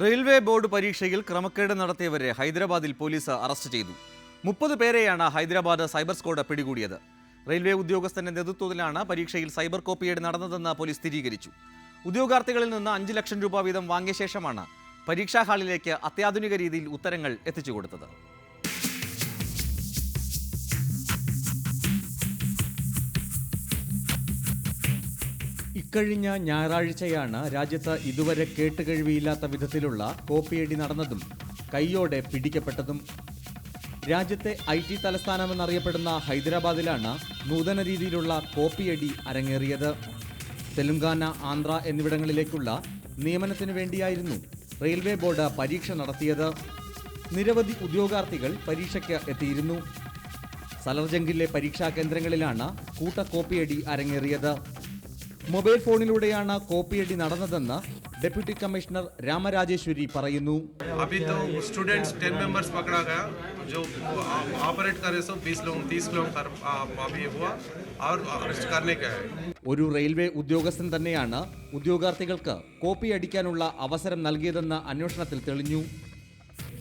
Railway board പരീക്ഷയിൽ ക്രമക്കേട് നടത്തിയവരെ ഹൈദരാബാദിൽ പോലീസ് അറസ്റ്റ് ചെയ്തു. 30 പേരെയാണ് ഹൈദരാബാദ് സൈബർ സ്ക്വാഡ് പിടികൂടിയത്. റെയിൽവേ ഉദ്യോഗസ്ഥന്റെ നേതൃത്വത്തിലാണ് പരീക്ഷയിൽ സൈബർ കോപ്പിയേഡ് നടന്നതെന്ന് പോലീസ് സ്ഥിരീകരിച്ചു. ഉദ്യോഗാർത്ഥികളിൽ നിന്ന് 5 ലക്ഷം രൂപ വീതം വാങ്ങിയ ശേഷമാണ് പരീക്ഷാ ഹാളിലേക്ക് അത്യാധുനിക രീതിയിൽ ഉത്തരങ്ങൾ എത്തിച്ചു കൊടുത്തത്. ഇക്കഴിഞ്ഞ ഞായറാഴ്ചയാണ് രാജ്യത്ത് ഇതുവരെ കേട്ടുകഴിവിയില്ലാത്ത വിധത്തിലുള്ള കോപ്പിയടി നടന്നതും കൈയോടെ പിടിക്കപ്പെട്ടതും. രാജ്യത്തെ IT തലസ്ഥാനമെന്നറിയപ്പെടുന്ന ഹൈദരാബാദിലാണ് നൂതന രീതിയിലുള്ള കോപ്പിയടി അരങ്ങേറിയത്. തെലുങ്കാന, ആന്ധ്ര എന്നിവിടങ്ങളിലേക്കുള്ള നിയമനത്തിനു വേണ്ടിയായിരുന്നു റെയിൽവേ ബോർഡ് പരീക്ഷ നടത്തിയത്. നിരവധി ഉദ്യോഗാർത്ഥികൾ പരീക്ഷയ്ക്ക് എത്തിയിരുന്നു. സലർജംഗിലെ പരീക്ഷാ കേന്ദ്രങ്ങളിലാണ് കൂട്ട കോപ്പിയടി അരങ്ങേറിയത്. മൊബൈൽ ഫോണിലൂടെയാണ് കോപ്പിയടി നടന്നതെന്ന് ഡെപ്യൂട്ടി കമ്മീഷണർ രാമരാജേശ്വരി പറയുന്നു. स्टूडेंट्स 10 मेंबर्स पकड़ा गया जो ऑपरेट करे सो 20 लोग 30 लोग अभी हुआ और अरेस्ट करने का है. ഒരു റെയിൽവേ ഉദ്യോഗസ്ഥൻ തന്നെയാണ് ഉദ്യോഗാർത്ഥികൾക്ക് കോപ്പി അടിക്കാനുള്ള അവസരം നൽകിയതെന്ന് അന്വേഷണത്തിൽ തെളിഞ്ഞു.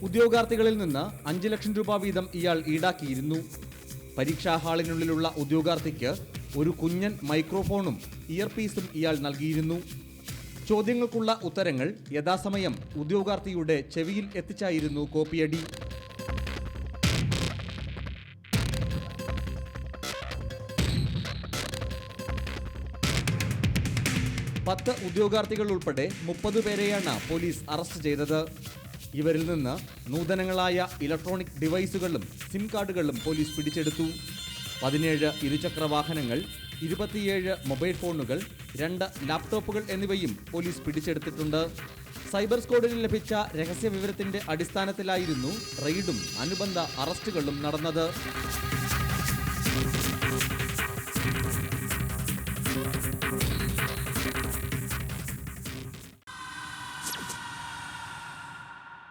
ഉദ്യോഗാർത്ഥികളിൽ നിന്ന് 5 ലക്ഷം രൂപ വീതം ഇയാൾ ഈടാക്കിയിരുന്നു. പരീക്ഷാ ഹാളിനുള്ളിലുള്ള ഉദ്യോഗാർത്ഥിക്ക് ഒരു കുഞ്ഞൻ മൈക്രോഫോണും ഇയർപീസും ഇയാൾ നൽകിയിരുന്നു. ചോദ്യങ്ങൾക്കുള്ള ഉത്തരങ്ങൾ യഥാസമയം ഉദ്യോഗാർത്ഥിയുടെ ചെവിയിൽ എത്തിച്ചായിരുന്നു കോപ്പിയടി. പത്ത് ഉദ്യോഗാർത്ഥികൾ ഉൾപ്പെടെ 30 പേരെയാണ് പോലീസ് അറസ്റ്റ് ചെയ്തത്. ഇവരിൽ നിന്ന് നൂതനങ്ങളായ ഇലക്ട്രോണിക് ഡിവൈസുകളും സിം കാർഡുകളും പോലീസ് പിടിച്ചെടുത്തു. 17 ഇരുചക്ര വാഹനങ്ങൾ, 27 മൊബൈൽ ഫോണുകൾ, 2 ലാപ്ടോപ്പുകൾ എന്നിവയും പോലീസ് പിടിച്ചെടുത്തിട്ടുണ്ട്. സൈബർ സ്ക്വാഡിന് ലഭിച്ച രഹസ്യ വിവരത്തിന്റെ അടിസ്ഥാനത്തിലായിരുന്നു റെയ്ഡും അനുബന്ധ അറസ്റ്റുകളും നടന്നത്.